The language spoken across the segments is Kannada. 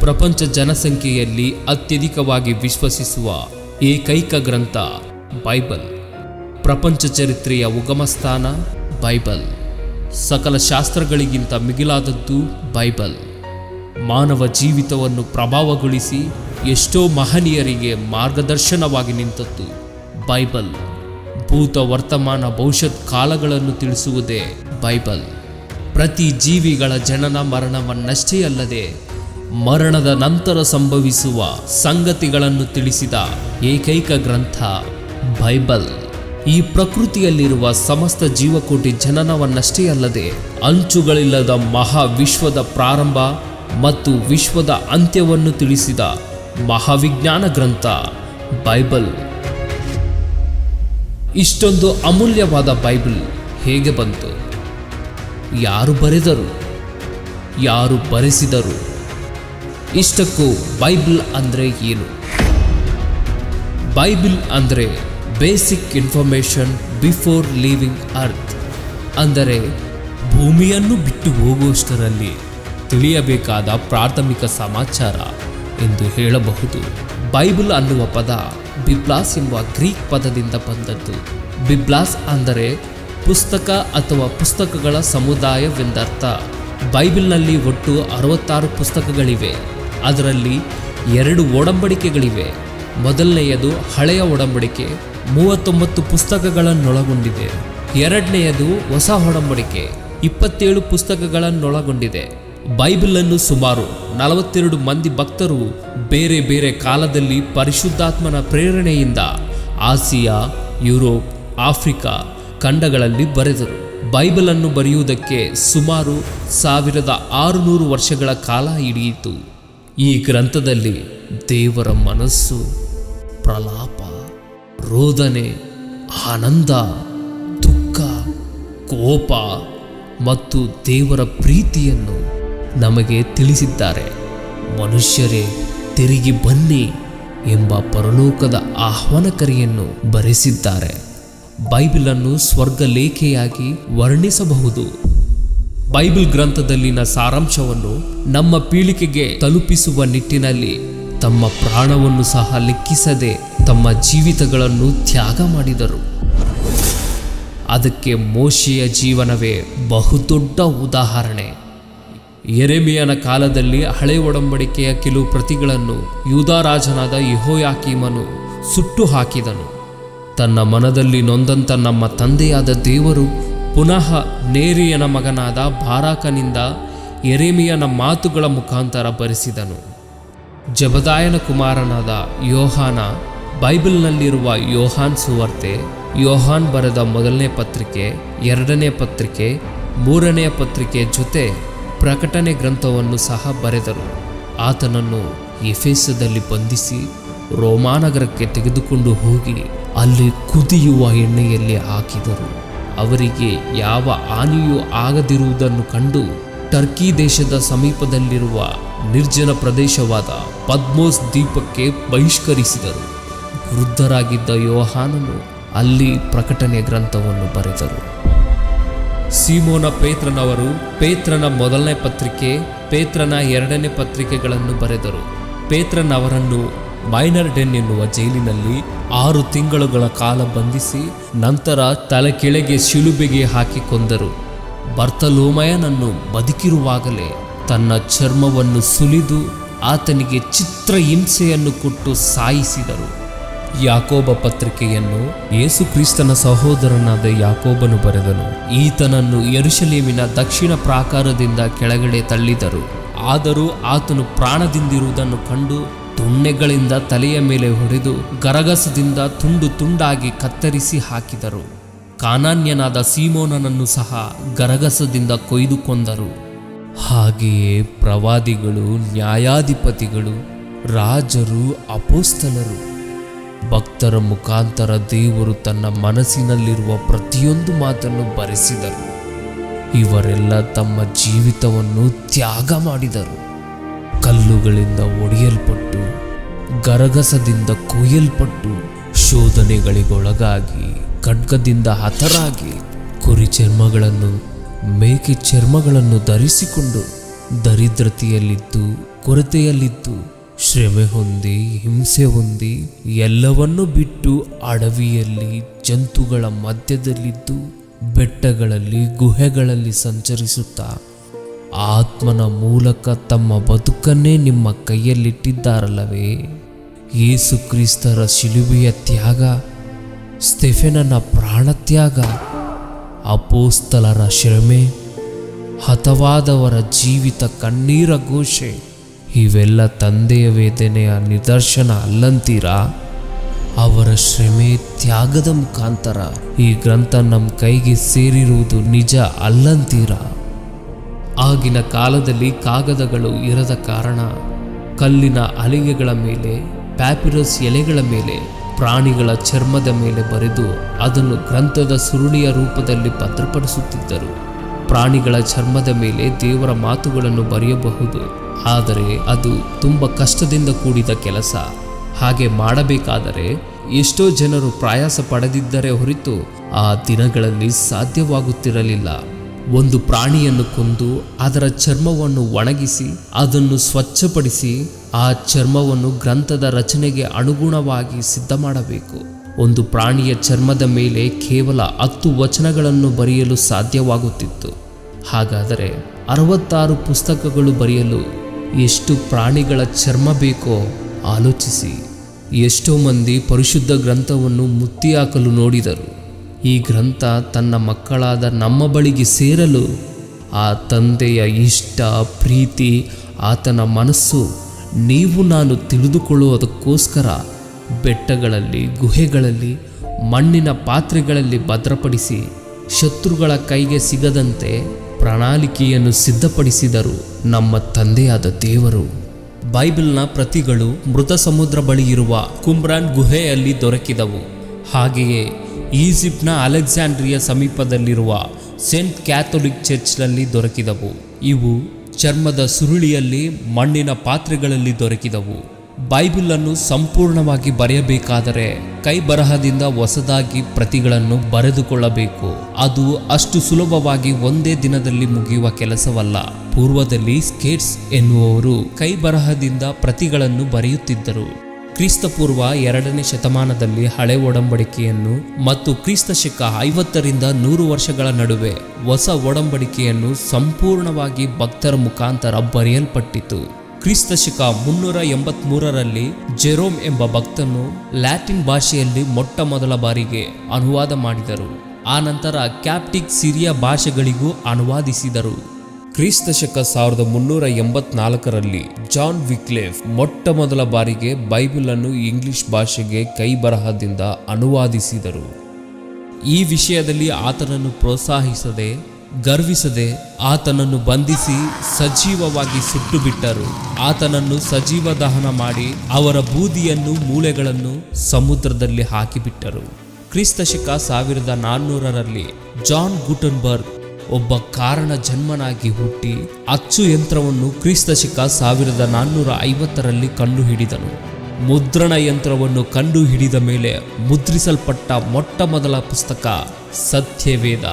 ಪ್ರಪಂಚ ಜನಸಂಖ್ಯೆಯಲ್ಲಿ ಅತ್ಯಧಿಕವಾಗಿ ವಿಶ್ವಸಿಸುವ ಏಕೈಕ ಗ್ರಂಥ ಬೈಬಲ್. ಪ್ರಪಂಚ ಚರಿತ್ರೆಯ ಉಗಮಸ್ಥಾನ ಬೈಬಲ್. ಸಕಲ ಶಾಸ್ತ್ರಗಳಿಗಿಂತ ಮಿಗಿಲಾದದ್ದು ಬೈಬಲ್. ಮಾನವ ಜೀವಿತವನ್ನು ಪ್ರಭಾವಗೊಳಿಸಿ ಎಷ್ಟೋ ಮಹನೀಯರಿಗೆ ಮಾರ್ಗದರ್ಶನವಾಗಿ ನಿಂತದ್ದು ಬೈಬಲ್. ಭೂತ ವರ್ತಮಾನ ಭವಿಷ್ಯತ್ ಕಾಲಗಳನ್ನು ತಿಳಿಸುವುದೇ ಬೈಬಲ್. ಪ್ರತಿ ಜೀವಿಗಳ ಜನನ ಮರಣವನ್ನಷ್ಟೇ ಅಲ್ಲದೆ ಮರಣದ ನಂತರ ಸಂಭವಿಸುವ ಸಂಗತಿಗಳನ್ನು ತಿಳಿಸಿದ ಏಕೈಕ ಗ್ರಂಥ ಬೈಬಲ್. ಈ ಪ್ರಕೃತಿಯಲ್ಲಿರುವ ಸಮಸ್ತ ಜೀವಕೋಟಿ ಜನನವನ್ನಷ್ಟೇ ಅಲ್ಲದೆ ಅಂಚುಗಳಿಲ್ಲದ ಮಹಾವಿಶ್ವದ ಪ್ರಾರಂಭ ಮತ್ತು ವಿಶ್ವದ ಅಂತ್ಯವನ್ನು ತಿಳಿಸಿದ ಮಹಾವಿಜ್ಞಾನ ಗ್ರಂಥ ಬೈಬಲ್. ಇಷ್ಟೊಂದು ಅಮೂಲ್ಯವಾದ ಬೈಬಲ್ ಹೇಗೆ ಬಂತು? ಯಾರು ಬರೆದರು? ಯಾರು ಬರೆಸಿದರು? ಇಷ್ಟಕ್ಕೂ ಬೈಬಲ್ ಅಂದರೆ ಏನು? ಬೈಬಲ್ ಅಂದರೆ basic information before leaving earth, ಅಂದರೆ ಭೂಮಿಯನ್ನು ಬಿಟ್ಟು ಹೋಗುವಷ್ಟರಲ್ಲಿ ತಿಳಿಯಬೇಕಾದ ಪ್ರಾಥಮಿಕ ಸಮಾಚಾರ ಎಂದು ಹೇಳಬಹುದು. ಬೈಬಲ್ ಅನ್ನುವ ಪದ ಬಿಬ್ಲಾಸ್ ಎಂಬ ಗ್ರೀಕ್ ಪದದಿಂದ ಬಂದದ್ದು. ಬಿಬ್ಲಾಸ್ ಅಂದರೆ ಪುಸ್ತಕ ಅಥವಾ ಪುಸ್ತಕಗಳ ಸಮುದಾಯವೆಂದರ್ಥ. ಬೈಬಲ್ನಲ್ಲಿ ಒಟ್ಟು 66 ಪುಸ್ತಕಗಳಿವೆ. ಅದರಲ್ಲಿ 2 ಒಡಂಬಡಿಕೆಗಳಿವೆ. ಮೊದಲನೆಯದು ಹಳೆಯ ಒಡಂಬಡಿಕೆ, 39 ಪುಸ್ತಕಗಳನ್ನೊಳಗೊಂಡಿದೆ. ಎರಡನೆಯದು ಹೊಸ ಒಡಂಬಡಿಕೆ, 27 ಪುಸ್ತಕಗಳನ್ನೊಳಗೊಂಡಿದೆ. ಬೈಬಲನ್ನು ಸುಮಾರು 42 ಮಂದಿ ಭಕ್ತರು ಬೇರೆ ಬೇರೆ ಕಾಲದಲ್ಲಿ ಪರಿಶುದ್ಧಾತ್ಮನ ಪ್ರೇರಣೆಯಿಂದ ಆಸಿಯಾ, ಯುರೋಪ್, ಆಫ್ರಿಕಾ ಖಂಡಗಳಲ್ಲಿ ಬರೆದರು. ಬೈಬಲನ್ನು ಬರೆಯುವುದಕ್ಕೆ ಸುಮಾರು 1600 ವರ್ಷಗಳ ಕಾಲ ಹಿಡಿಯಿತು. ಈ ಗ್ರಂಥದಲ್ಲಿ ದೇವರ ಮನಸ್ಸು, ಪ್ರಲಾಪ, ರೋದನೆ, ಆನಂದ, ದುಃಖ, ಕೋಪ ಮತ್ತು ದೇವರ ಪ್ರೀತಿಯನ್ನು ನಮಗೆ ತಿಳಿಸಿದ್ದಾರೆ. ಮನುಷ್ಯರೇ ತಿರುಗಿ ಬನ್ನಿ ಎಂಬ ಪರಲೋಕದ ಆಹ್ವಾನಕರಿಯನ್ನು ಬರೆಸಿದ್ದಾರೆ. ಬೈಬಲನ್ನು ಸ್ವರ್ಗಲೇಖೆಯಾಗಿ ವರ್ಣಿಸಬಹುದು. ಬೈಬಲ್ ಗ್ರಂಥದಲ್ಲಿನ ಸಾರಾಂಶವನ್ನು ನಮ್ಮ ಪೀಳಿಗೆಗೆ ತಲುಪಿಸುವ ನಿಟ್ಟಿನಲ್ಲಿ ತಮ್ಮ ಪ್ರಾಣವನ್ನು ಸಹ ಲೆಕ್ಕಿಸದೆ ತಮ್ಮ ಜೀವಿತಗಳನ್ನು ತ್ಯಾಗ ಮಾಡಿದರು. ಅದಕ್ಕೆ ಮೋಶೆಯ ಜೀವನವೇ ಬಹುದೊಡ್ಡ ಉದಾಹರಣೆ. ಯೆರೆಮೀಯನ ಕಾಲದಲ್ಲಿ ಹಳೆ ಒಡಂಬಡಿಕೆಯ ಕೆಲವು ಪ್ರತಿಗಳನ್ನು ಯೂದಾರಾಜನಾದ ಯೆಹೋಯಾಕೀಮನು ಸುಟ್ಟು ಹಾಕಿದನು. ತನ್ನ ಮನದಲ್ಲಿ ನೊಂದಂತ ನಮ್ಮ ತಂದೆಯಾದ ದೇವರು ಪುನಃ ನೇರಿಯನ ಮಗನಾದ ಬಾರಾಕನಿಂದ ಯೆರೆಮೀಯನ ಮಾತುಗಳ ಮುಖಾಂತರ ಬರೆಸಿದನು. ಜಬದಾಯನ ಕುಮಾರನಾದ ಯೋಹಾನ ಬೈಬಲ್ನಲ್ಲಿರುವ ಯೋಹಾನ್ ಸುವಾರ್ತೆ, ಯೋಹಾನ್ ಬರೆದ ಮೊದಲನೇ ಪತ್ರಿಕೆ, ಎರಡನೇ ಪತ್ರಿಕೆ, ಮೂರನೆಯ ಪತ್ರಿಕೆ ಜೊತೆ ಪ್ರಕಟಣೆ ಗ್ರಂಥವನ್ನು ಸಹ ಬರೆದರು. ಆತನನ್ನು ಎಫೆಸದಲ್ಲಿ ಬಂಧಿಸಿ ರೋಮಾನಗರಕ್ಕೆ ತೆಗೆದುಕೊಂಡು ಹೋಗಿ ಅಲ್ಲಿ ಕುದಿಯುವ ಎಣ್ಣೆಯಲ್ಲಿ ಹಾಕಿದರು. ಅವರಿಗೆ ಯಾವ ಹಾನಿಯೂ ಆಗದಿರುವುದನ್ನು ಕಂಡು ಟರ್ಕಿ ದೇಶದ ಸಮೀಪದಲ್ಲಿರುವ ನಿರ್ಜನ ಪ್ರದೇಶವಾದ ಪದ್ಮೋಸ್ ದ್ವೀಪಕ್ಕೆ ಬಹಿಷ್ಕರಿಸಿದರು. ವೃದ್ಧರಾಗಿದ್ದ ಯೋಹಾನನು ಅಲ್ಲಿ ಪ್ರಕಟಣೆ ಗ್ರಂಥವನ್ನು ಬರೆದರು. ಸೀಮೋನ ಪೇತ್ರನವರು ಪೇತ್ರನ ಮೊದಲನೇ ಪತ್ರಿಕೆ, ಪೇತ್ರನ ಎರಡನೇ ಪತ್ರಿಕೆಗಳನ್ನು ಬರೆದರು. ಪೇತ್ರನವರನ್ನು ಮೈನರ್ ಡೆನ್ ಎನ್ನುವ ಜೈಲಿನಲ್ಲಿ 6 ತಿಂಗಳುಗಳ ಕಾಲ ಬಂಧಿಸಿ ನಂತರ ತಲೆ ಕೆಳಗೆ ಶಿಲುಬೆಗೆ ಹಾಕಿ ಕೊಂದರು. ಬರ್ತಲೋಮಯನನ್ನು ಬದುಕಿರುವಾಗಲೇ ತನ್ನ ಚರ್ಮವನ್ನು ಸುಲಿದು ಆತನಿಗೆ ಚಿತ್ರಹಿಂಸೆಯನ್ನು ಕೊಟ್ಟು ಸಾಯಿಸಿದರು. ಯಾಕೋಬ ಪತ್ರಿಕೆಯನ್ನು ಯೇಸು ಕ್ರಿಸ್ತನ ಸಹೋದರನಾದ ಯಾಕೋಬನು ಬರೆದನು. ಈತನನ್ನು ಯೆರೂಸಲೇಮಿನ ದಕ್ಷಿಣ ಪ್ರಾಕಾರದಿಂದ ಕೆಳಗಡೆ ತಳ್ಳಿದರು. ಆದರೂ ಆತನು ಪ್ರಾಣದಿಂದಿರುವುದನ್ನು ಕಂಡು ದೊಣ್ಣೆಗಳಿಂದ ತಲೆಯ ಮೇಲೆ ಹೊಡೆದು ಗರಗಸದಿಂದ ತುಂಡು ತುಂಡಾಗಿ ಕತ್ತರಿಸಿ ಹಾಕಿದರು. ಕಾನಾನ್ಯನಾದ ಸೀಮೋನನನ್ನು ಸಹ ಗರಗಸದಿಂದ ಕೊಯ್ದು ಕೊಂದರು. ಹಾಗೆಯೇ ಪ್ರವಾದಿಗಳು, ನ್ಯಾಯಾಧಿಪತಿಗಳು, ರಾಜರು, ಅಪೋಸ್ತಲರು, ಭಕ್ತರ ಮುಖಾಂತರ ದೇವರು ತನ್ನ ಮನಸ್ಸಿನಲ್ಲಿರುವ ಪ್ರತಿಯೊಂದು ಮಾತನ್ನು ಬರೆಸಿದರು. ಇವರೆಲ್ಲ ತಮ್ಮ ಜೀವಿತವನ್ನು ತ್ಯಾಗ ಮಾಡಿದರು. ಕಲ್ಲುಗಳಿಂದ ಒಡೆಯಲ್ಪಟ್ಟು, ಗರಗಸದಿಂದ ಕೊಯ್ಯಲ್ಪಟ್ಟು, ಶೋಧನೆಗಳಿಗೊಳಗಾಗಿ, ಖಡ್ಗದಿಂದ ಹತರಾಗಿ, ಕುರಿ ಚರ್ಮಗಳನ್ನು, ಮೇಕೆ ಚರ್ಮಗಳನ್ನು ಧರಿಸಿಕೊಂಡು, ದರಿದ್ರತೆಯಲ್ಲಿದ್ದು ಕೊರತೆಯಲ್ಲಿದ್ದು ಶ್ರಮೆ ಹೊಂದಿ ಹಿಂಸೆ ಹೊಂದಿ ಎಲ್ಲವನ್ನೂ ಬಿಟ್ಟು ಅಡವಿಯಲ್ಲಿ ಜಂತುಗಳ ಮಧ್ಯದಲ್ಲಿದ್ದು ಬೆಟ್ಟಗಳಲ್ಲಿ ಗುಹೆಗಳಲ್ಲಿ ಸಂಚರಿಸುತ್ತಾ ಆತ್ಮನ ಮೂಲಕ ತಮ್ಮ ಬದುಕನ್ನೇ ನಿಮ್ಮ ಕೈಯಲ್ಲಿಟ್ಟಿದ್ದಾರಲ್ಲವೇ? ಯೇಸು ಕ್ರಿಸ್ತರ ಶಿಲುಬೆಯ ತ್ಯಾಗ, ಸ್ಟೆಫೆನನ ಪ್ರಾಣತ್ಯಾಗ, ಅಪೋಸ್ತಲರ ಶ್ರಮೆ, ಹತವಾದವರ ಜೀವಿತ ಕಣ್ಣೀರ ಘೋಷೆ ಇವೆಲ್ಲ ತಂದೆಯ ವೇದನೆಯ ನಿದರ್ಶನ ಅಲ್ಲಂತೀರಾ? ಅವರ ಶ್ರಮೆ ತ್ಯಾಗದ ಮುಖಾಂತರ ಈ ಗ್ರಂಥ ನಮ್ಮ ಕೈಗೆ ಸೇರಿರುವುದು ನಿಜ ಅಲ್ಲಂತೀರಾ? ಆಗಿನ ಕಾಲದಲ್ಲಿ ಕಾಗದಗಳು ಇರದ ಕಾರಣ ಕಲ್ಲಿನ ಹಲಿಗೆಗಳ ಮೇಲೆ, ಪ್ಯಾಪಿರಸ್ ಎಲೆಗಳ ಮೇಲೆ, ಪ್ರಾಣಿಗಳ ಚರ್ಮದ ಮೇಲೆ ಬರೆದು ಅದನ್ನು ಗ್ರಂಥದ ಸುರುಳಿಯ ರೂಪದಲ್ಲಿ ಭದ್ರಪಡಿಸುತ್ತಿದ್ದರು. ಪ್ರಾಣಿಗಳ ಚರ್ಮದ ಮೇಲೆ ದೇವರ ಮಾತುಗಳನ್ನು ಬರೆಯಬಹುದು, ಆದರೆ ಅದು ತುಂಬ ಕಷ್ಟದಿಂದ ಕೂಡಿದ ಕೆಲಸ. ಹಾಗೆ ಮಾಡಬೇಕಾದರೆ ಎಷ್ಟೋ ಜನರು ಪ್ರಯಾಸ ಪಡೆದಿದ್ದರೆ ಹೊರತು ಆ ದಿನಗಳಲ್ಲಿ ಸಾಧ್ಯವಾಗುತ್ತಿರಲಿಲ್ಲ. ಒಂದು ಪ್ರಾಣಿಯನ್ನು ಕೊಂದು ಅದರ ಚರ್ಮವನ್ನು ಒಣಗಿಸಿ ಅದನ್ನು ಸ್ವಚ್ಛಪಡಿಸಿ ಆ ಚರ್ಮವನ್ನು ಗ್ರಂಥದ ರಚನೆಗೆ ಅನುಗುಣವಾಗಿ ಸಿದ್ಧ ಮಾಡಬೇಕು. ಒಂದು ಪ್ರಾಣಿಯ ಚರ್ಮದ ಮೇಲೆ ಕೇವಲ 10 ವಚನಗಳನ್ನು ಬರೆಯಲು ಸಾಧ್ಯವಾಗುತ್ತಿತ್ತು. ಹಾಗಾದರೆ 66 ಪುಸ್ತಕಗಳು ಬರೆಯಲು ಎಷ್ಟು ಪ್ರಾಣಿಗಳ ಚರ್ಮ ಬೇಕೋ ಆಲೋಚಿಸಿ. ಎಷ್ಟೋ ಮಂದಿ ಪರಿಶುದ್ಧ ಗ್ರಂಥವನ್ನು ಮುತ್ತಿ ಹಾಕಲು ನೋಡಿದರು. ಈ ಗ್ರಂಥ ತನ್ನ ಮಕ್ಕಳಾದ ನಮ್ಮ ಬಳಿಗೆ ಸೇರಲು ಆ ತಂದೆಯ ಇಷ್ಟ, ಪ್ರೀತಿ, ಆತನ ಮನಸ್ಸು ನೀವು ನಾನು ತಿಳಿದುಕೊಳ್ಳುವುದಕ್ಕೋಸ್ಕರ ಬೆಟ್ಟಗಳಲ್ಲಿ, ಗುಹೆಗಳಲ್ಲಿ, ಮಣ್ಣಿನ ಪಾತ್ರೆಗಳಲ್ಲಿ ಭದ್ರಪಡಿಸಿ ಶತ್ರುಗಳ ಕೈಗೆ ಸಿಗದಂತೆ ಪ್ರಣಾಳಿಕೆಯನ್ನು ಸಿದ್ಧಪಡಿಸಿದರು ನಮ್ಮ ತಂದೆಯಾದ ದೇವರು. ಬೈಬಲ್ನ ಪ್ರತಿಗಳು ಮೃತ ಸಮುದ್ರ ಬಳಿ ಇರುವ ಕುಮ್ರಾನ್ ಗುಹೆಯಲ್ಲಿ ದೊರಕಿದವು. ಹಾಗೆಯೇ ಈಜಿಪ್ಟ್ನ ಅಲೆಕ್ಸಾಂಡ್ರಿಯಾ ಸಮೀಪದಲ್ಲಿರುವ ಸೇಂಟ್ ಕ್ಯಾಥೋಲಿಕ್ ಚರ್ಚ್ನಲ್ಲಿ ದೊರಕಿದವು. ಇವು ಚರ್ಮದ ಸುರುಳಿಯಲ್ಲಿ, ಮಣ್ಣಿನ ಪಾತ್ರೆಗಳಲ್ಲಿ ದೊರಕಿದವು. ಬೈಬಲನ್ನು ಸಂಪೂರ್ಣವಾಗಿ ಬರೆಯಬೇಕಾದರೆ ಕೈ ಬರಹದಿಂದ ಹೊಸದಾಗಿ ಪ್ರತಿಗಳನ್ನು ಬರೆದುಕೊಳ್ಳಬೇಕು. ಅದು ಅಷ್ಟು ಸುಲಭವಾಗಿ ಒಂದೇ ದಿನದಲ್ಲಿ ಮುಗಿಯುವ ಕೆಲಸವಲ್ಲ. ಪೂರ್ವದಲ್ಲಿ ಸ್ಕೇಟ್ಸ್ ಎನ್ನುವವರು ಕೈ ಬರಹದಿಂದ ಪ್ರತಿಗಳನ್ನು ಬರೆಯುತ್ತಿದ್ದರು. ಕ್ರಿಸ್ತಪೂರ್ವ 2ನೇ ಶತಮಾನದಲ್ಲಿ ಹಳೆ ಒಡಂಬಡಿಕೆಯನ್ನು ಮತ್ತು ಕ್ರಿಸ್ತಶಕ 50ರಿಂದ 100 ವರ್ಷಗಳ ನಡುವೆ ಹೊಸ ಒಡಂಬಡಿಕೆಯನ್ನು ಸಂಪೂರ್ಣವಾಗಿ ಭಕ್ತರ ಮುಖಾಂತರ ಬರೆಯಲ್ಪಟ್ಟಿತು. ಕ್ರಿಸ್ತಶಕ 383ರಲ್ಲಿ ಜೆರೋಮ್ ಎಂಬ ಭಕ್ತನು ಲ್ಯಾಟಿನ್ ಭಾಷೆಯಲ್ಲಿ ಮೊಟ್ಟ ಮೊದಲ ಬಾರಿಗೆ ಅನುವಾದ ಮಾಡಿದರು. ಆನಂತರ ಕ್ಯಾಪ್ಟಿಕ್ ಸಿರಿಯಾ ಭಾಷೆಗಳಿಗೂ ಅನುವಾದಿಸಿದರು. ಕ್ರಿಸ್ತಶಕ 1384ರಲ್ಲಿ ಜಾನ್ ವಿಕ್ಲೇಫ್ ಮೊಟ್ಟ ಮೊದಲ ಬಾರಿಗೆ ಬೈಬಲನ್ನು ಇಂಗ್ಲಿಷ್ ಭಾಷೆಗೆ ಕೈ ಬರಹದಿಂದ ಅನುವಾದಿಸಿದರು. ಈ ವಿಷಯದಲ್ಲಿ ಆತನನ್ನು ಪ್ರೋತ್ಸಾಹಿಸದೆ, ಗರ್ವಿಸದೆ ಆತನನ್ನು ಬಂಧಿಸಿ ಸಜೀವವಾಗಿ ಸುಟ್ಟು ಬಿಟ್ಟರು. ಆತನನ್ನು ಸಜೀವ ದಹನ ಮಾಡಿ ಅವರ ಬೂದಿಯನ್ನು, ಮೂಳೆಗಳನ್ನು ಸಮುದ್ರದಲ್ಲಿ ಹಾಕಿಬಿಟ್ಟರು. ಕ್ರಿಸ್ತಶಕ 1400ರಲ್ಲಿ ಜಾನ್ ಗುಟನ್ಬರ್ಗ್ ಒಬ್ಬ ಕಾರಣ ಜನ್ಮನಾಗಿ ಹುಟ್ಟಿ ಅಚ್ಚು ಯಂತ್ರವನ್ನು ಕ್ರಿಸ್ತಶಕ 1450ರಲ್ಲಿ ಕಂಡುಹಿಡಿದನು. ಮುದ್ರಣ ಯಂತ್ರವನ್ನು ಕಂಡುಹಿಡಿದ ಮೇಲೆ ಮುದ್ರಿಸಲ್ಪಟ್ಟ ಮೊಟ್ಟ ಮೊದಲ ಪುಸ್ತಕ ಸತ್ಯವೇದ.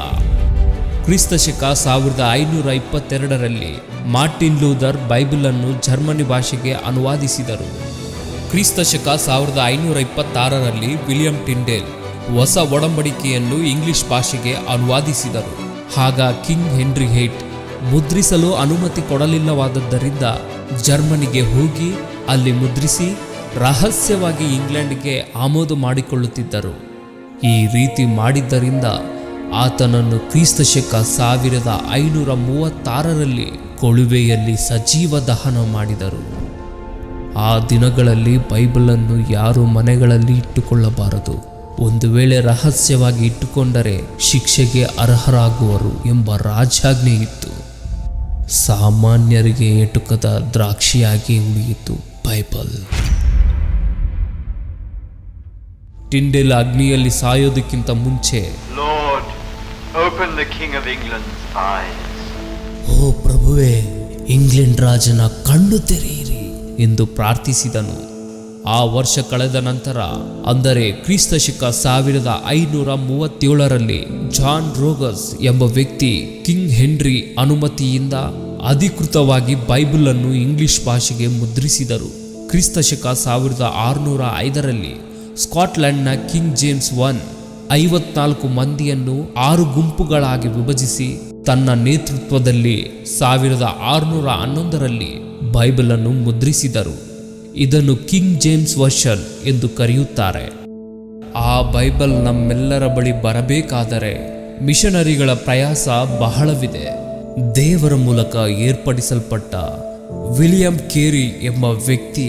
ಕ್ರಿಸ್ತಶಕ 1522ರಲ್ಲಿ ಮಾರ್ಟಿನ್ ಲೂಥರ್ ಬೈಬಲನ್ನು ಜರ್ಮನಿ ಭಾಷೆಗೆ ಅನುವಾದಿಸಿದರು. ಕ್ರಿಸ್ತಶಕ 1526ರಲ್ಲಿ ವಿಲಿಯಂ ಟಿಂಡೇಲ್ ಹೊಸ ಒಡಂಬಡಿಕೆಯನ್ನು ಇಂಗ್ಲಿಷ್ ಭಾಷೆಗೆ ಅನುವಾದಿಸಿದರು. ಆಗ ಕಿಂಗ್ ಹೆನ್ರಿ VIII ಮುದ್ರಿಸಲು ಅನುಮತಿ ಕೊಡಲಿಲ್ಲವಾದದ್ದರಿಂದ ಜರ್ಮನಿಗೆ ಹೋಗಿ ಅಲ್ಲಿ ಮುದ್ರಿಸಿ ರಹಸ್ಯವಾಗಿ ಇಂಗ್ಲೆಂಡ್ಗೆ ಆಮದು ಮಾಡಿಕೊಳ್ಳುತ್ತಿದ್ದರು. ಈ ರೀತಿ ಮಾಡಿದ್ದರಿಂದ ಆತನನ್ನು ಕ್ರಿಸ್ತಶಕ 1536ರಲ್ಲಿ ಕೊಳುವೆಯಲ್ಲಿ ಸಜೀವ ದಹನ ಮಾಡಿದರು. ಆ ದಿನಗಳಲ್ಲಿ ಬೈಬಲನ್ನು ಯಾರು ಮನೆಗಳಲ್ಲಿ ಇಟ್ಟುಕೊಳ್ಳಬಾರದು. ಒಂದು ವೇಳೆ ರಹಸ್ಯವಾಗಿ ಇಟ್ಟುಕೊಂಡರೆ ಶಿಕ್ಷೆಗೆ ಅರ್ಹರಾಗುವರು ಎಂಬ ರಾಜಾಜ್ಞೆ ಇತ್ತು. ಸಾಮಾನ್ಯರಿಗೆ ಎಟುಕದ ದ್ರಾಕ್ಷಿಯಾಗಿ ಉಳಿಯಿತು ಬೈಬಲ್. ಟಿಂಡೆಲ್ ಅಗ್ನಿಯಲ್ಲಿ ಸಾಯೋದಕ್ಕಿಂತ ಮುಂಚೆ, Lord, open the King of England's eyes. ಓ ಪ್ರಭುವೇ, ಇಂಗ್ಲೆಂಡ್ ರಾಜನ ಕಣ್ಣು ತೆರೆಯಿರಿ ಎಂದು ಪ್ರಾರ್ಥಿಸಿದನು. ಆ ವರ್ಷ ಕಳೆದ ನಂತರ, ಅಂದರೆ ಕ್ರಿಸ್ತಶಕ 1537ರಲ್ಲಿ ಜಾನ್ ರೋಗಸ್ ಎಂಬ ವ್ಯಕ್ತಿ ಕಿಂಗ್ ಹೆನ್ರಿ ಅನುಮತಿಯಿಂದ ಅಧಿಕೃತವಾಗಿ ಬೈಬಲನ್ನು ಇಂಗ್ಲಿಷ್ ಭಾಷೆಗೆ ಮುದ್ರಿಸಿದರು. ಕ್ರಿಸ್ತಶಕ 1605ರಲ್ಲಿ ಸ್ಕಾಟ್ಲೆಂಡ್ನ ಕಿಂಗ್ ಜೇಮ್ಸ್ 54 ಮಂದಿಯನ್ನು 6 ಗುಂಪುಗಳಾಗಿ ವಿಭಜಿಸಿ ತನ್ನ ನೇತೃತ್ವದಲ್ಲಿ 1611ರಲ್ಲಿ ಬೈಬಲನ್ನು ಮುದ್ರಿಸಿದರು. ಇದನ್ನು ಕಿಂಗ್ ಜೇಮ್ಸ್ ವರ್ಷನ್ ಎಂದು ಕರೆಯುತ್ತಾರೆ. ಆ ಬೈಬಲ್ ನಮ್ಮೆಲ್ಲರ ಬಳಿ ಬರಬೇಕಾದರೆ ಮಿಷನರಿಗಳ ಪ್ರಯಾಸ ಬಹಳವಿದೆ. ದೇವರ ಮೂಲಕ ಏರ್ಪಡಿಸಲ್ಪಟ್ಟ ವಿಲಿಯಂ ಕೇರಿ ಎಂಬ ವ್ಯಕ್ತಿ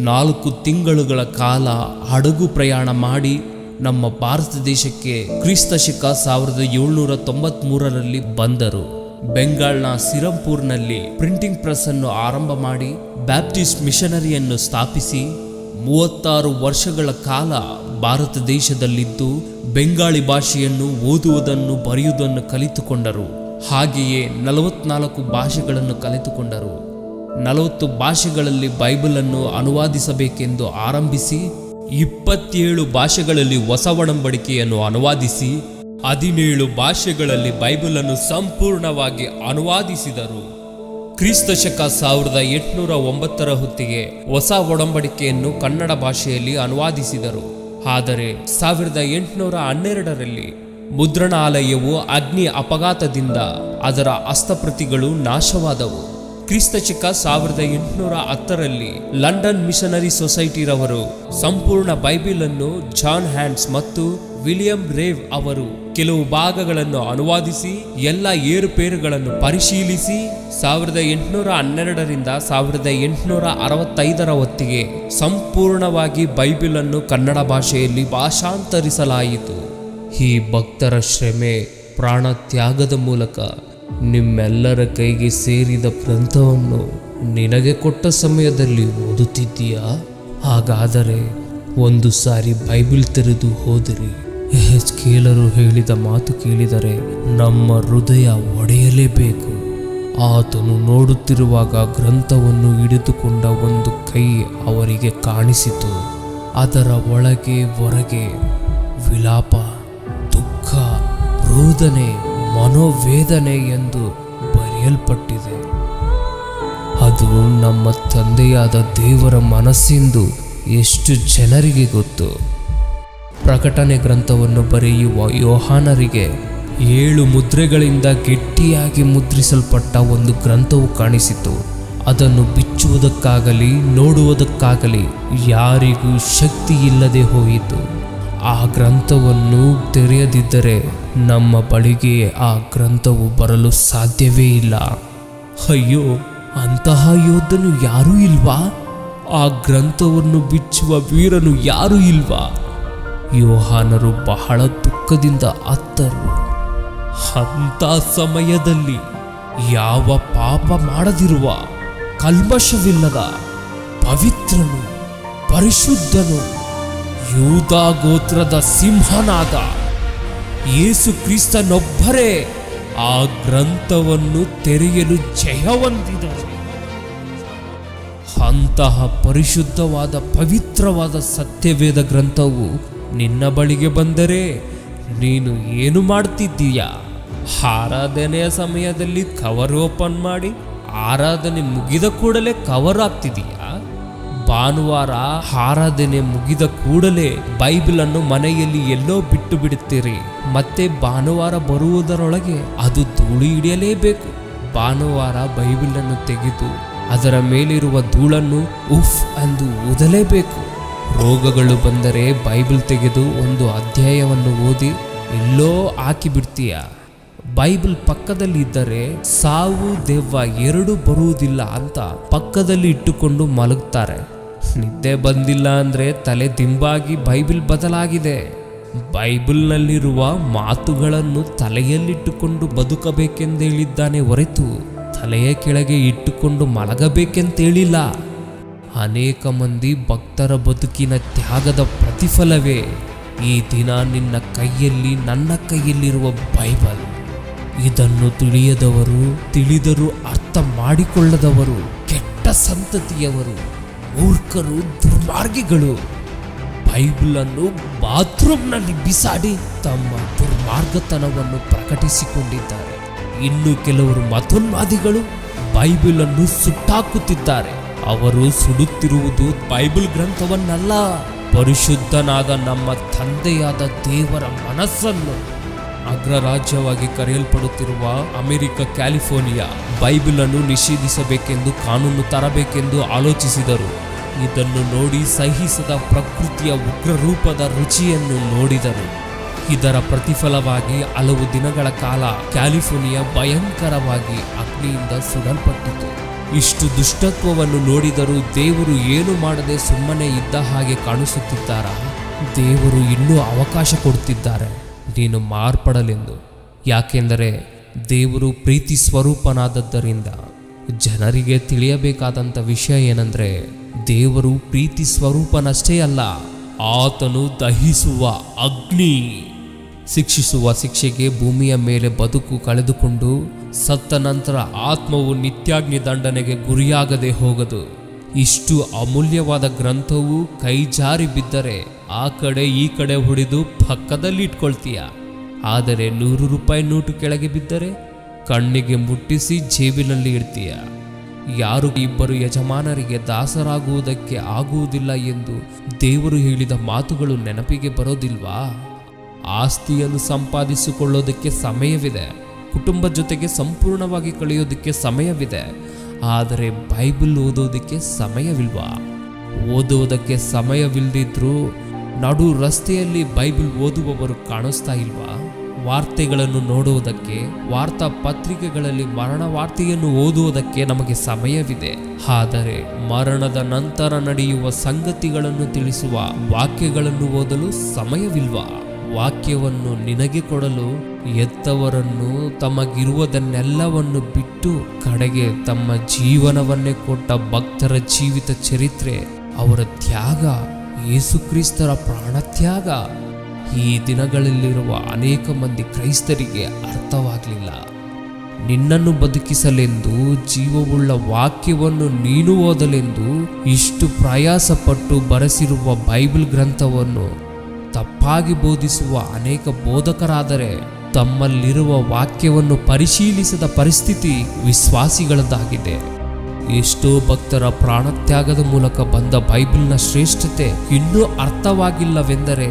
4 ತಿಂಗಳುಗಳ ಕಾಲ ಹಡಗು ಪ್ರಯಾಣ ಮಾಡಿ ನಮ್ಮ ಭಾರತ ದೇಶಕ್ಕೆ ಕ್ರಿಸ್ತಶಕ 1793ರಲ್ಲಿ ಬಂದರು. ಬೆಂಗಾಲ್ನ ಸಿರಂಪುರ್ನಲ್ಲಿ ಪ್ರಿಂಟಿಂಗ್ ಪ್ರೆಸ್ ಅನ್ನು ಆರಂಭ ಮಾಡಿ ಬ್ಯಾಪ್ಟಿಸ್ಟ್ ಮಿಷನರಿಯನ್ನು ಸ್ಥಾಪಿಸಿ 36 ವರ್ಷಗಳ ಕಾಲ ಭಾರತ ದೇಶದಲ್ಲಿದ್ದು ಬೆಂಗಾಳಿ ಭಾಷೆಯನ್ನು ಓದುವುದನ್ನು ಬರೆಯುವುದನ್ನು ಕಲಿತುಕೊಂಡರು. ಹಾಗೆಯೇ 44 ಭಾಷೆಗಳನ್ನು ಕಲಿತುಕೊಂಡರು. 40 ಭಾಷೆಗಳಲ್ಲಿ ಬೈಬಲನ್ನು ಅನುವಾದಿಸಬೇಕೆಂದು ಆರಂಭಿಸಿ 27 ಭಾಷೆಗಳಲ್ಲಿ ಹೊಸ ಒಡಂಬಡಿಕೆಯನ್ನು ಅನುವಾದಿಸಿ 17 ಭಾಷೆಗಳಲ್ಲಿ ಬೈಬಲನ್ನು ಸಂಪೂರ್ಣವಾಗಿ ಅನುವಾದಿಸಿದರು. ಕ್ರಿಸ್ತಶಕ 1809ರ ಹೊತ್ತಿಗೆ ಹೊಸ ಒಡಂಬಡಿಕೆಯನ್ನು ಕನ್ನಡ ಭಾಷೆಯಲ್ಲಿ ಅನುವಾದಿಸಿದರು. ಆದರೆ 1812ರಲ್ಲಿ ಮುದ್ರಣಾಲಯವು ಅಗ್ನಿ ಅಪಘಾತದಿಂದ ಅದರ ಹಸ್ತಪ್ರತಿಗಳು ನಾಶವಾದವು. ಕ್ರಿಸ್ತಶಕ 1810ರಲ್ಲಿ ಲಂಡನ್ ಮಿಷನರಿ ಸೊಸೈಟಿರವರು ಸಂಪೂರ್ಣ ಬೈಬಲನ್ನು ಜಾನ್ ಹ್ಯಾಂಡ್ಸ್ ಮತ್ತು ವಿಲಿಯಂ ರೇವ್ ಅವರು ಕೆಲವು ಭಾಗಗಳನ್ನು ಅನುವಾದಿಸಿ ಎಲ್ಲ ಏರುಪೇರುಗಳನ್ನು ಪರಿಶೀಲಿಸಿ 1812ರಿಂದ 1865ರ ಹೊತ್ತಿಗೆ ಸಂಪೂರ್ಣವಾಗಿ ಬೈಬಲನ್ನು ಕನ್ನಡ ಭಾಷೆಯಲ್ಲಿ ಭಾಷಾಂತರಿಸಲಾಯಿತು. ಈ ಭಕ್ತರ ಶ್ರಮೆ ಪ್ರಾಣ ತ್ಯಾಗದ ಮೂಲಕ ನಿಮ್ಮೆಲ್ಲರ ಕೈಗೆ ಸೇರಿದ ಗ್ರಂಥವನ್ನು ನಿನಗೆ ಕೊಟ್ಟ ಸಮಯದಲ್ಲಿ ಓದುತ್ತಿದ್ದೀಯಾ? ಹಾಗಾದರೆ ಒಂದು ಸಾರಿ ಬೈಬಲ್ ತೆರೆದು ಓದಿರಿ. ಯೆಹೆಜ್ಕೇಲರು ಹೇಳಿದ ಮಾತು ಕೇಳಿದರೆ ನಮ್ಮ ಹೃದಯ ಒಡೆಯಲೇಬೇಕು. ಆತನು ನೋಡುತ್ತಿರುವಾಗ ಗ್ರಂಥವನ್ನು ಹಿಡಿದುಕೊಂಡ ಒಂದು ಕೈ ಅವರಿಗೆ ಕಾಣಿಸಿತು. ಅದರ ಒಳಗೆ ಹೊರಗೆ ವಿಲಾಪ, ದುಃಖ, ರೋದನೆ, ಮನೋವೇದನೆ ಎಂದು ಬರೆಯಲ್ಪಟ್ಟಿದೆ. ಅದು ನಮ್ಮ ತಂದೆಯಾದ ದೇವರ ಮನಸ್ಸೆಂದು ಎಷ್ಟು ಜನರಿಗೆ ಗೊತ್ತು? ಪ್ರಕಟಣೆ ಗ್ರಂಥವನ್ನು ಬರೆಯುವ ಯೋಹಾನರಿಗೆ 7 ಮುದ್ರೆಗಳಿಂದ ಗಟ್ಟಿಯಾಗಿ ಮುದ್ರಿಸಲ್ಪಟ್ಟ ಒಂದು ಗ್ರಂಥವು ಕಾಣಿಸಿತು. ಅದನ್ನು ಬಿಚ್ಚುವುದಕ್ಕಾಗಲಿ ನೋಡುವುದಕ್ಕಾಗಲಿ ಯಾರಿಗೂ ಶಕ್ತಿ ಇಲ್ಲದೆ ಹೋಯಿತು. ಆ ಗ್ರಂಥವನ್ನು ತೆರೆಯದಿದ್ದರೆ ನಮ್ಮ ಬಳಿಗೆ ಆ ಗ್ರಂಥವು ಬರಲು ಸಾಧ್ಯವೇ ಇಲ್ಲ. ಅಯ್ಯೋ, ಅಂತಹ ಯೋಧನು ಯಾರೂ ಇಲ್ವಾ? ಆ ಗ್ರಂಥವನ್ನು ಬಿಚ್ಚುವ ವೀರನು ಯಾರೂ ಇಲ್ವಾ? ಯೋಹಾನರು ಬಹಳ ದುಃಖದಿಂದ ಅತ್ತರು. ಅಂಥ ಸಮಯದಲ್ಲಿ ಯಾವ ಪಾಪ ಮಾಡದಿರುವ, ಕಲ್ಮಶವಿಲ್ಲದ, ಪವಿತ್ರನು, ಪರಿಶುದ್ಧನು, ಯೂದಾ ಗೋತ್ರದ ಸಿಂಹನಾದ ಯೇಸು ಕ್ರಿಸ್ತನೊಬ್ಬರೇ ಆ ಗ್ರಂಥವನ್ನು ತೆರೆಯಲು ಜಯ ಹೊಂದಿದರು. ಅಂತಹ ಪರಿಶುದ್ಧವಾದ ಪವಿತ್ರವಾದ ಸತ್ಯವೇದ ಗ್ರಂಥವು ನಿನ್ನ ಬಳಿಗೆ ಬಂದರೆ ನೀನು ಏನು ಮಾಡ್ತಿದ್ದೀಯಾ? ಆರಾಧನೆಯ ಸಮಯದಲ್ಲಿ ಕವರ್ ಓಪನ್ ಮಾಡಿ ಆರಾಧನೆ ಮುಗಿದ ಕೂಡಲೇ ಕವರ್ ಆಗ್ತಿದೀಯಾ? ಭಾನುವಾರ ಆರಾಧನೆ ಮುಗಿದ ಕೂಡಲೇ ಬೈಬಲನ್ನು ಮನೆಯಲ್ಲಿ ಎಲ್ಲೋ ಬಿಟ್ಟು ಬಿಡುತ್ತೀರಿ. ಮತ್ತೆ ಭಾನುವಾರ ಬರುವುದರೊಳಗೆ ಅದು ಧೂಳು ಹಿಡಿಯಲೇಬೇಕು. ಭಾನುವಾರ ಬೈಬಲನ್ನು ತೆಗೆದು ಅದರ ಮೇಲಿರುವ ಧೂಳನ್ನು ಉಫ್ ಎಂದು ಊದಲೇಬೇಕು. ರೋಗಗಳು ಬಂದರೆ ಬೈಬಲ್ ತೆಗೆದು ಒಂದು ಅಧ್ಯಾಯವನ್ನು ಓದಿ ಎಲ್ಲೋ ಹಾಕಿಬಿಡ್ತೀಯ. ಬೈಬಲ್ ಪಕ್ಕದಲ್ಲಿ ಇದ್ದರೆ ಸಾವು ದೆವ್ವ ಎರಡೂ ಬರುವುದಿಲ್ಲ ಅಂತ ಪಕ್ಕದಲ್ಲಿ ಇಟ್ಟುಕೊಂಡು ಮಲಗ್ತಾರೆ. ನಿದ್ದೆ ಬಂದಿಲ್ಲ ಅಂದರೆ ತಲೆ ದಿಂಬಾಗಿ ಬೈಬಲ್ ಬದಲಾಗಿದೆ. ಬೈಬಲ್ನಲ್ಲಿರುವ ಮಾತುಗಳನ್ನು ತಲೆಯಲ್ಲಿಟ್ಟುಕೊಂಡು ಬದುಕಬೇಕೆಂದೇಳಿದ್ದಾನೆ ಹೊರತು ತಲೆಯ ಕೆಳಗೆ ಇಟ್ಟುಕೊಂಡು ಮಲಗಬೇಕೆಂತೇಳಿಲ್ಲ. ಅನೇಕ ಮಂದಿ ಭಕ್ತರ ಬದುಕಿನ ತ್ಯಾಗದ ಪ್ರತಿಫಲವೇ ಈ ದಿನ ನಿನ್ನ ಕೈಯಲ್ಲಿ, ನನ್ನ ಕೈಯಲ್ಲಿರುವ ಬೈಬಲ್. ಇದನ್ನು ತಿಳಿಯದವರು, ತಿಳಿದರೂ ಅರ್ಥ ಮಾಡಿಕೊಳ್ಳದವರು, ಕೆಟ್ಟ ಸಂತತಿಯವರು, ಮೂರ್ಖರು, ದುರ್ಮಾರ್ಗಿಗಳು ಬೈಬಲನ್ನು ಬಾತ್ರೂಮ್ನಲ್ಲಿ ಬಿಸಾಡಿ ತಮ್ಮ ದುರ್ಮಾರ್ಗತನವನ್ನು ಪ್ರಕಟಿಸಿಕೊಂಡಿದ್ದಾರೆ. ಇನ್ನು ಕೆಲವರು ಮತೋನ್ಮಾದಿಗಳು ಬೈಬಲ್ ಅನ್ನು ಸುಟ್ಟಾಕುತ್ತಿದ್ದಾರೆ. ಅವರು ಸುಡುತ್ತಿರುವುದು ಬೈಬಲ್ ಗ್ರಂಥವನ್ನಲ್ಲ, ಪರಿಶುದ್ಧನಾದ ನಮ್ಮ ತಂದೆಯಾದ ದೇವರ ಮನಸ್ಸನ್ನು. ಅಗ್ರರಾಜ್ಯವಾಗಿ ಕರೆಯಲ್ಪಡುತ್ತಿರುವ ಅಮೆರಿಕ, ಕ್ಯಾಲಿಫೋರ್ನಿಯಾ ಬೈಬಲ್ ಅನ್ನು ನಿಷೇಧಿಸಬೇಕೆಂದು ಕಾನೂನು ತರಬೇಕೆಂದು ಆಲೋಚಿಸಿದರು. ಇದನ್ನು ನೋಡಿ ಸಹಿಸದ ಪ್ರಕೃತಿಯ ಉಗ್ರರೂಪದ ರುಚಿಯನ್ನು ನೋಡಿದರು. ಇದರ ಪ್ರತಿಫಲವಾಗಿ ಹಲವು ದಿನಗಳ ಕಾಲ ಕ್ಯಾಲಿಫೋರ್ನಿಯಾ ಭಯಂಕರವಾಗಿ ಅಗ್ನಿಯಿಂದ ಸುಡಲ್ಪಟ್ಟಿತು. ಇಷ್ಟು ದುಷ್ಟತ್ವವನ್ನು ನೋಡಿದರೂ ದೇವರು ಏನು ಮಾಡದೆ ಸುಮ್ಮನೆ ಇದ್ದ ಹಾಗೆ ಕಾಣಿಸುತ್ತಿದ್ದಾರಾ? ದೇವರು ಇನ್ನೂ ಅವಕಾಶ ಕೊಡುತ್ತಿದ್ದಾರೆ ನೀನು ಮಾರ್ಪಡಲೆಂದು. ಯಾಕೆಂದರೆ ದೇವರು ಪ್ರೀತಿ ಸ್ವರೂಪನಾದದ್ದರಿಂದ. ಜನರಿಗೆ ತಿಳಿಯಬೇಕಾದಂಥ ವಿಷಯ ಏನೆಂದರೆ, ದೇವರು ಪ್ರೀತಿ ಸ್ವರೂಪನಷ್ಟೇ ಅಲ್ಲ, ಆತನು ದಹಿಸುವ ಅಗ್ನಿ. ಶಿಕ್ಷಿಸುವ ಶಿಕ್ಷೆಗೆ ಭೂಮಿಯ ಮೇಲೆ ಬದುಕು ಕಳೆದುಕೊಂಡು ಸತ್ತ ನಂತರ ಆತ್ಮವು ನಿತ್ಯಾಗ್ನಿ ದಂಡನೆಗೆ ಗುರಿಯಾಗದೆ ಹೋಗದು. ಇಷ್ಟು ಅಮೂಲ್ಯವಾದ ಗ್ರಂಥವು ಕೈ ಜಾರಿ ಬಿದ್ದರೆ ಆ ಕಡೆ ಈ ಕಡೆ ಹೊಡೆದು ಪಕ್ಕದಲ್ಲಿ ಇಟ್ಕೊಳ್ತೀಯ. ಆದರೆ 100 ರೂಪಾಯಿ ನೋಟು ಕೆಳಗೆ ಬಿದ್ದರೆ ಕಣ್ಣಿಗೆ ಮುಟ್ಟಿಸಿ ಜೇಬಿನಲ್ಲಿ ಇಡ್ತೀಯ. ಯಾರು ಇಬ್ಬರು ಯಜಮಾನರಿಗೆ ದಾಸರಾಗುವುದಕ್ಕೆ ಆಗುವುದಿಲ್ಲ ಎಂದು ದೇವರು ಹೇಳಿದ ಮಾತುಗಳು ನೆನಪಿಗೆ ಬರೋದಿಲ್ವಾ? ಆಸ್ತಿಯನ್ನು ಸಂಪಾದಿಸಿಕೊಳ್ಳೋದಕ್ಕೆ ಸಮಯವಿದೆ, ಕುಟುಂಬ ಜೊತೆಗೆ ಸಂಪೂರ್ಣವಾಗಿ ಕಳೆಯೋದಕ್ಕೆ ಸಮಯವಿದೆ. ಆದರೆ ಬೈಬಲ್ ಓದೋದಕ್ಕೆ ಸಮಯವಿಲ್ವಾ? ಓದೋದಕ್ಕೆ ಸಮಯವಿಲ್ಲದಿದ್ರೂ ನಡು ರಸ್ತೆಯಲ್ಲಿ ಬೈಬಲ್ ಓದುವವರು ಕಾಣಿಸ್ತಾ ಇಲ್ವಾ? ವಾರ್ತೆಗಳನ್ನು ನೋಡುವುದಕ್ಕೆ, ವಾರ್ತಾ ಪತ್ರಿಕೆಗಳಲ್ಲಿ ಮರಣ ವಾರ್ತೆಯನ್ನು ಓದುವುದಕ್ಕೆ ನಮಗೆ ಸಮಯವಿದೆ. ಆದರೆ ಮರಣದ ನಂತರ ನಡೆಯುವ ಸಂಗತಿಗಳನ್ನು ತಿಳಿಸುವ ವಾಕ್ಯಗಳನ್ನು ಓದಲು ಸಮಯವಿಲ್ವಾ? ವಾಕ್ಯವನ್ನು ನಿನಗೆ ಕೊಡಲು ಎತ್ತವರನ್ನು ತಮಗಿರುವುದನ್ನೆಲ್ಲವನ್ನು ಬಿಟ್ಟು ಕಡೆಗೆ ತಮ್ಮ ಜೀವನವನ್ನೇ ಕೊಟ್ಟ ಭಕ್ತರ ಜೀವಿತ ಚರಿತ್ರೆ, ಅವರ ತ್ಯಾಗ, ಯೇಸುಕ್ರಿಸ್ತರ ಪ್ರಾಣತ್ಯಾಗ ಈ ದಿನಗಳಲ್ಲಿರುವ ಅನೇಕ ಮಂದಿ ಕ್ರೈಸ್ತರಿಗೆ ಅರ್ಥವಾಗಲಿಲ್ಲ. ನಿನ್ನನ್ನು ಬದುಕಿಸಲೆಂದು, ಜೀವವುಳ್ಳ ವಾಕ್ಯವನ್ನು ನೀನು ಓದಲೆಂದು ಇಷ್ಟು ಪ್ರಯಾಸಪಟ್ಟು ಬರೆಸಿರುವ ಬೈಬಲ್ ಗ್ರಂಥವನ್ನು ತಪ್ಪಾಗಿ ಬೋಧಿಸುವ ಅನೇಕ ಬೋಧಕರಾದರೆ ತಮ್ಮಲ್ಲಿರುವ ವಾಕ್ಯವನ್ನು ಪರಿಶೀಲಿಸದ ಪರಿಸ್ಥಿತಿ ವಿಶ್ವಾಸಿಗಳದ್ದಾಗಿದೆ. ಎಷ್ಟೋ ಭಕ್ತರ ಪ್ರಾಣತ್ಯಾಗದ ಮೂಲಕ ಬಂದ ಬೈಬಲ್ನ ಶ್ರೇಷ್ಠತೆ ಇನ್ನೂ ಅರ್ಥವಾಗಿಲ್ಲವೆಂದರೆ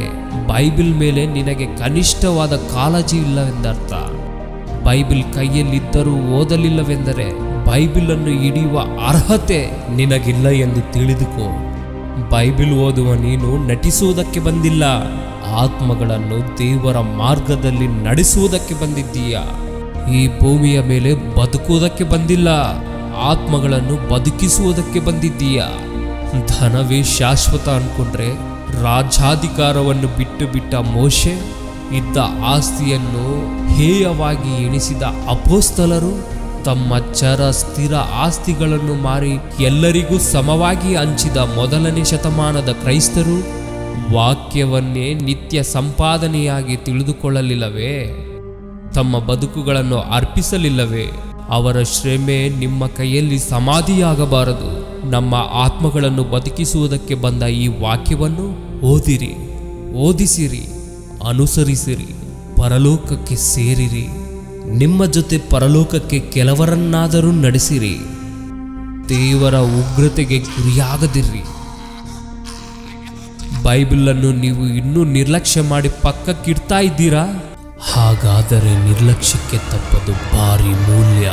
ಬೈಬಲ್ ಮೇಲೆ ನಿನಗೆ ಕನಿಷ್ಠವಾದ ಕಾಳಜಿ ಇಲ್ಲವೆಂದರ್ಥ. ಬೈಬಲ್ ಕೈಯಲ್ಲಿದ್ದರೂ ಓದಲಿಲ್ಲವೆಂದರೆ ಬೈಬಲ್ ಅನ್ನು ಹಿಡಿಯುವ ಅರ್ಹತೆ ನಿನಗಿಲ್ಲ ಎಂದು ತಿಳಿದುಕೋ. ಬೈಬಲ್ ಓದುವ ನೀನು ನಟಿಸುವುದಕ್ಕೆ ಬಂದಿಲ್ಲ, ಆತ್ಮಗಳನ್ನು ದೇವರ ಮಾರ್ಗದಲ್ಲಿ ನಡೆಸುವುದಕ್ಕೆ ಬಂದಿದ್ದೀಯಾ. ಈ ಭೂಮಿಯ ಮೇಲೆ ಬದುಕುವುದಕ್ಕೆ ಬಂದಿಲ್ಲ, ಆತ್ಮಗಳನ್ನು ಬದುಕಿಸುವುದಕ್ಕೆ ಬಂದಿದ್ದೀಯಾ. ಧನವೇ ಶಾಶ್ವತ ಅನ್ಕೊಂಡ್ರೆ ರಾಜ್ಯಾಧಿಕಾರವನ್ನು ಬಿಟ್ಟ ಮೋಶೆ, ಇದ್ದ ಆಸ್ತಿಯನ್ನು ಹೇಯವಾಗಿ ಎಣಿಸಿದ ಅಪೊಸ್ತಲರು, ತಮ್ಮ ಚರ ಸ್ಥಿರ ಆಸ್ತಿಗಳನ್ನು ಮಾರಿ ಎಲ್ಲರಿಗೂ ಸಮವಾಗಿ ಹಂಚಿದ ಮೊದಲನೇ ಶತಮಾನದ ಕ್ರೈಸ್ತರು ವಾಕ್ಯವನ್ನೇ ನಿತ್ಯ ಸಂಪಾದನೆಯಾಗಿ ತಿಳಿದುಕೊಳ್ಳಲಿಲ್ಲವೇ? ತಮ್ಮ ಬದುಕುಗಳನ್ನು ಅರ್ಪಿಸಲಿಲ್ಲವೇ? ಅವರ ಶ್ರಮೆ ನಿಮ್ಮ ಕೈಯಲ್ಲಿ ಸಮಾಧಿಯಾಗಬಾರದು. ನಮ್ಮ ಆತ್ಮಗಳನ್ನು ಬದುಕಿಸುವುದಕ್ಕೆ ಬಂದ ಈ ವಾಕ್ಯವನ್ನು ಓದಿರಿ, ಓದಿಸಿರಿ, ಅನುಸರಿಸಿರಿ, ಪರಲೋಕಕ್ಕೆ ಸೇರಿರಿ. ನಿಮ್ಮ ಜೊತೆ ಪರಲೋಕಕ್ಕೆ ಕೆಲವರನ್ನಾದರೂ ನಡೆಸಿರಿ. ದೇವರ ಉಗ್ರತೆಗೆ ಗುರಿಯಾಗದಿರ್ರಿ. ಬೈಬಲನ್ನು ನೀವು ಇನ್ನೂ ನಿರ್ಲಕ್ಷ್ಯ ಮಾಡಿ ಪಕ್ಕಕ್ಕಿಡ್ತಾ ಇದ್ದೀರಾ? ಹಾಗಾದರೆ ನಿರ್ಲಕ್ಷ್ಯಕ್ಕೆ ತಪ್ಪದು ಭಾರಿ ಮೂಲ್ಯ.